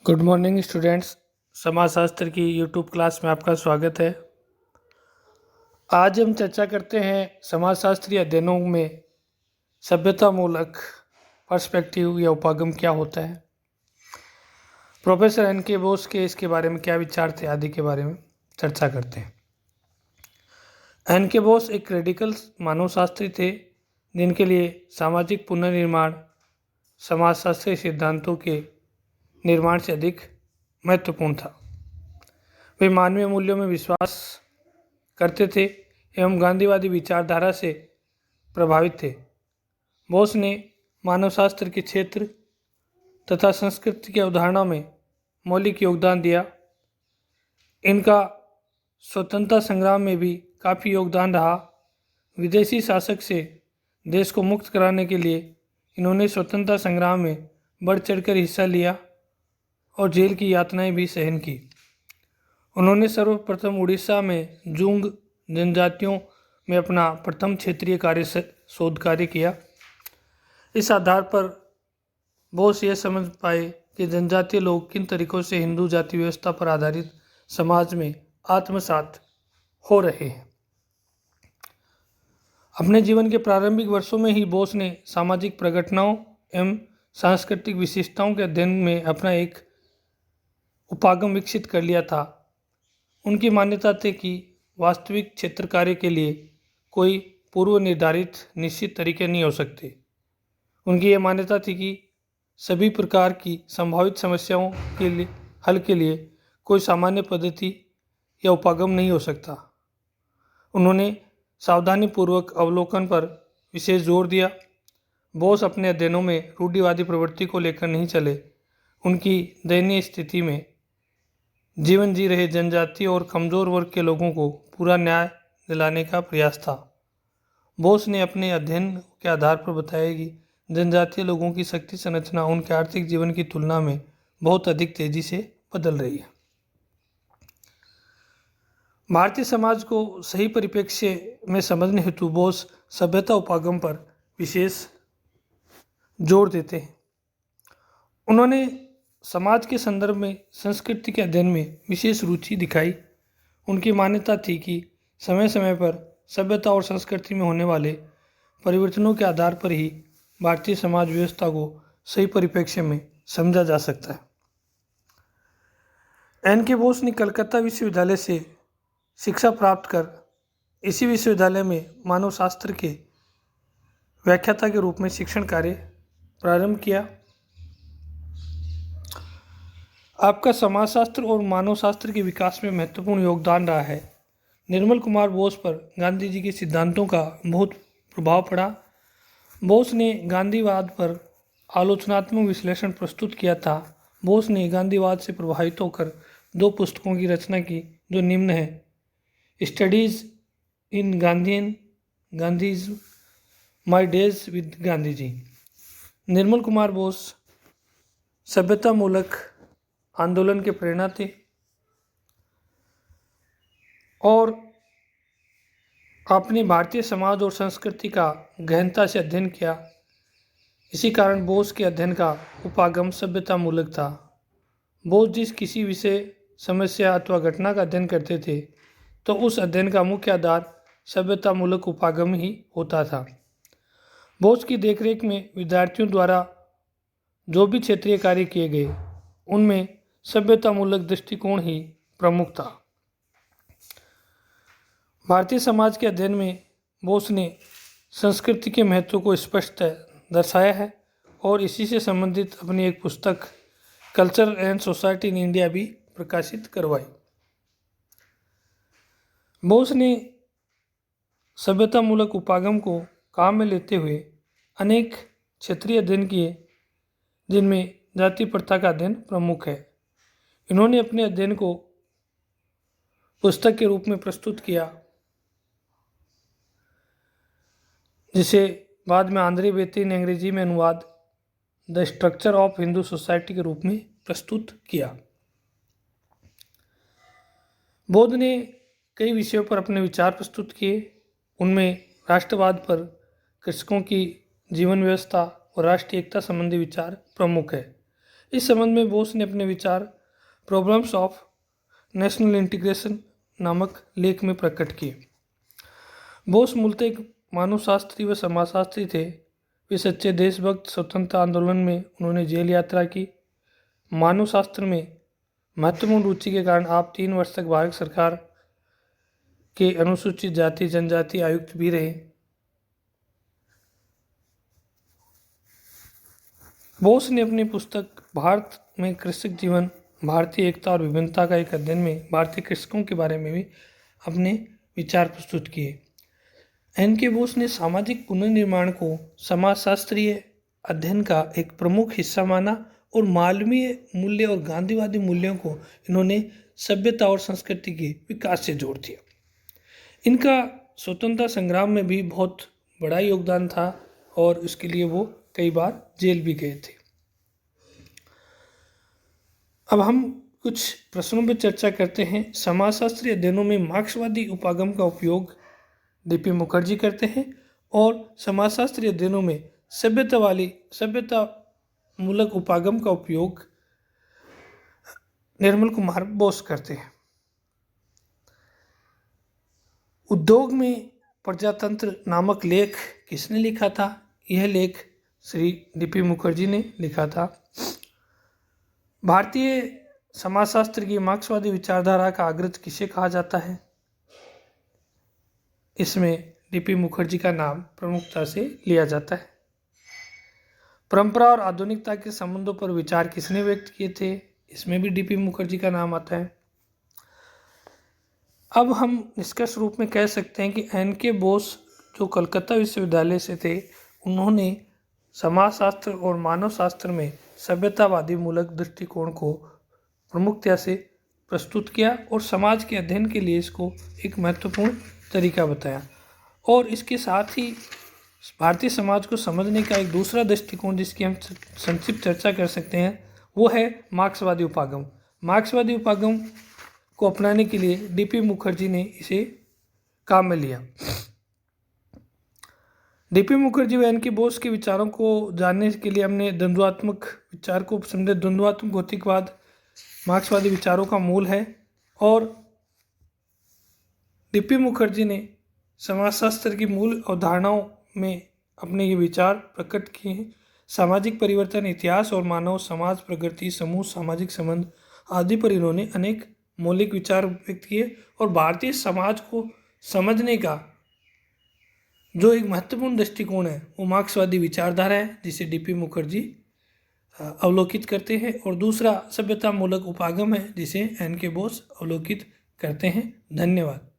Good morning students. समाजशास्त्र की YouTube class में आपका स्वागत है। आज हम चर्चा करते हैं समाजशास्त्रीय अध्ययनों में सभ्यता मूलक पर्सपेक्टिव या उपागम क्या होता है। प्रोफेसर एन के बोस के इसके बारे में क्या विचार थे आदि के बारे में चर्चा करते हैं। एन के बोस एक रेडिकल मानवशास्त्री थे जिनके लिए सामाजिक पुनर्निर्माण समाजशास्त्रीय सिद्धांतों के निर्माण से अधिक महत्वपूर्ण था। वे मानवीय मूल्यों में विश्वास करते थे एवं गांधीवादी विचारधारा से प्रभावित थे। बोस ने मानवशास्त्र के क्षेत्र तथा संस्कृति के अवधारणा में मौलिक योगदान दिया। इनका स्वतंत्रता संग्राम में भी काफ़ी योगदान रहा। विदेशी शासक से देश को मुक्त कराने के लिए इन्होंने स्वतंत्रता संग्राम में बढ़ चढ़कर हिस्सा लिया और जेल की यातनाएं भी सहन की। उन्होंने सर्वप्रथम उड़ीसा में जूंग जनजातियों में अपना प्रथम क्षेत्रीय शोध कार्य किया। इस आधार पर बोस यह समझ पाए कि जनजातीय लोग किन तरीकों से हिंदू जाति व्यवस्था पर आधारित समाज में आत्मसात हो रहे हैं। अपने जीवन के प्रारंभिक वर्षों में ही बोस ने सामाजिक प्रघटनाओं एवं सांस्कृतिक विशेषताओं के अध्ययन में अपना एक उपागम विकसित कर लिया था। उनकी मान्यता थी कि वास्तविक क्षेत्र कार्य के लिए कोई पूर्व निर्धारित निश्चित तरीके नहीं हो सकते। उनकी यह मान्यता थी कि सभी प्रकार की संभावित समस्याओं के लिए हल के लिए कोई सामान्य पद्धति या उपागम नहीं हो सकता। उन्होंने सावधानीपूर्वक अवलोकन पर विशेष जोर दिया। बोस अपने अध्ययनों में रूढ़िवादी प्रवृत्ति को लेकर नहीं चले। उनकी दयनीय स्थिति में जीवन जी रहे जनजातीय और कमज़ोर वर्ग के लोगों को पूरा न्याय दिलाने का प्रयास था। बोस ने अपने अध्ययन के आधार पर बताया कि जनजातीय लोगों की शक्ति संरचना उनके आर्थिक जीवन की तुलना में बहुत अधिक तेजी से बदल रही है। भारतीय समाज को सही परिप्रेक्ष्य में समझने हेतु बोस सभ्यता उपागम पर विशेष जोर देते हैं। उन्होंने समाज के संदर्भ में संस्कृति के अध्ययन में विशेष रुचि दिखाई। उनकी मान्यता थी कि समय समय पर सभ्यता और संस्कृति में होने वाले परिवर्तनों के आधार पर ही भारतीय समाज व्यवस्था को सही परिप्रेक्ष्य में समझा जा सकता है। एन के बोस ने कलकत्ता विश्वविद्यालय से शिक्षा प्राप्त कर इसी विश्वविद्यालय में मानवशास्त्र के व्याख्याता के रूप में शिक्षण कार्य प्रारंभ किया। आपका समाजशास्त्र और मानवशास्त्र के विकास में महत्वपूर्ण योगदान रहा है। निर्मल कुमार बोस पर गांधी जी के सिद्धांतों का बहुत प्रभाव पड़ा। बोस ने गांधीवाद पर आलोचनात्मक विश्लेषण प्रस्तुत किया था। बोस ने गांधीवाद से प्रभावित होकर दो पुस्तकों की रचना की जो निम्न है: studies in Gandhi's, my days with Gandhi ji. Nirmal Kumar Bose सभ्यता मूलक आंदोलन के प्रेरणा थे और आपने भारतीय समाज और संस्कृति का गहनता से अध्ययन किया। इसी कारण बोस के अध्ययन का उपागम सभ्यता मूलक था। बोस जिस किसी विषय, समस्या अथवा घटना का अध्ययन करते थे तो उस अध्ययन का मुख्य आधार सभ्यता मूलक उपागम ही होता था। बोस की देखरेख में विद्यार्थियों द्वारा जो भी क्षेत्रीय कार्य किए गए उनमें सभ्यता मूलक दृष्टिकोण ही प्रमुख था। भारतीय समाज के अध्ययन में बोस ने संस्कृति के महत्व को स्पष्ट दर्शाया है और इसी से संबंधित अपनी एक पुस्तक culture and society in India भी प्रकाशित करवाई। बोस ने सभ्यता मूलक उपागम को काम में लेते हुए अनेक क्षेत्रीय अध्ययन किए जिनमें जाति प्रथा का अध्ययन प्रमुख है। इन्होंने अपने अध्ययन को पुस्तक के रूप में प्रस्तुत किया जिसे बाद में आंद्रे बेती ने अंग्रेजी में अनुवाद the structure of Hindu society के रूप में प्रस्तुत किया। बोस ने कई विषयों पर अपने विचार प्रस्तुत किए। उनमें राष्ट्रवाद पर, कृषकों की जीवन व्यवस्था और राष्ट्रीय एकता संबंधी विचार प्रमुख है। इस संबंध में बोस ने अपने विचार प्रॉब्लम्स ऑफ नेशनल इंटीग्रेशन नामक लेख में प्रकट किए। बोस मूलतः एक मानवशास्त्री व समाजशास्त्री थे। वे सच्चे देशभक्त, स्वतंत्रता आंदोलन में उन्होंने जेल यात्रा की। मानवशास्त्र में महत्वपूर्ण रुचि के कारण आप 3 वर्ष तक भारत सरकार के अनुसूचित जाति जनजाति आयुक्त भी रहे। बोस ने अपनी पुस्तक भारत में कृषक जीवन, भारतीय एकता और विभिन्नता का एक अध्ययन में भारतीय कृषकों के बारे में भी अपने विचार प्रस्तुत किए। एन.के. बोस ने सामाजिक पुनर्निर्माण को समाजशास्त्रीय अध्ययन का एक प्रमुख हिस्सा माना और मानवीय मूल्य और गांधीवादी मूल्यों को इन्होंने सभ्यता और संस्कृति के विकास से जोड़ दिया। इनका स्वतंत्रता संग्राम में भी बहुत बड़ा योगदान था और इसके लिए वो कई बार जेल भी गए थे। अब हम कुछ प्रश्नों पर चर्चा करते हैं। समाजशास्त्री अध्ययनों में मार्क्सवादी उपागम का उपयोग डी.पी. मुखर्जी करते हैं और समाजशास्त्री अध्ययनों में सभ्यता मूलक उपागम का उपयोग निर्मल कुमार बोस करते हैं। उद्योग में प्रजातंत्र नामक लेख किसने लिखा था? यह लेख श्री डी.पी. मुखर्जी ने लिखा था। भारतीय समाजशास्त्र की मार्क्सवादी विचारधारा का अग्रज किसे कहा जाता है? इसमें डी.पी. मुखर्जी का नाम प्रमुखता से लिया जाता है। परंपरा और आधुनिकता के संबंधों पर विचार किसने व्यक्त किए थे? इसमें भी डी.पी. मुखर्जी का नाम आता है। अब हम निष्कर्ष रूप में कह सकते हैं कि एन.के. बोस जो कलकत्ता विश्वविद्यालय से थे, उन्होंने समाजशास्त्र और मानवशास्त्र में सभ्यतावादी मूलक दृष्टिकोण को प्रमुखता से प्रस्तुत किया और समाज के अध्ययन के लिए इसको एक महत्वपूर्ण तरीका बताया। और इसके साथ ही भारतीय समाज को समझने का एक दूसरा दृष्टिकोण जिसकी हम संक्षिप्त चर्चा कर सकते हैं, वो है मार्क्सवादी उपागम। मार्क्सवादी उपागम को अपनाने के लिए डी.पी. मुखर्जी ने इसे काम में लिया। डी.पी. मुखर्जी व एन.के. बोस के विचारों को जानने के लिए हमने द्वंद्वात्मक विचार को समझे। द्वंद्वात्मक भौतिकवाद मार्क्सवादी विचारों का मूल है और डी.पी. मुखर्जी ने समाजशास्त्र की मूल अवधारणाओं में अपने ये विचार प्रकट किए हैं। सामाजिक परिवर्तन, इतिहास और मानव समाज प्रगति, समूह, सामाजिक संबंध आदि पर इन्होंने अनेक मौलिक विचार व्यक्त किए और भारतीय समाज को समझने का जो एक महत्वपूर्ण दृष्टिकोण है वो मार्क्सवादी विचारधारा है, जिसे डी.पी. मुखर्जी अवलोकित करते हैं, और दूसरा सभ्यता मूलक उपागम है जिसे एन.के. बोस अवलोकित करते हैं। धन्यवाद।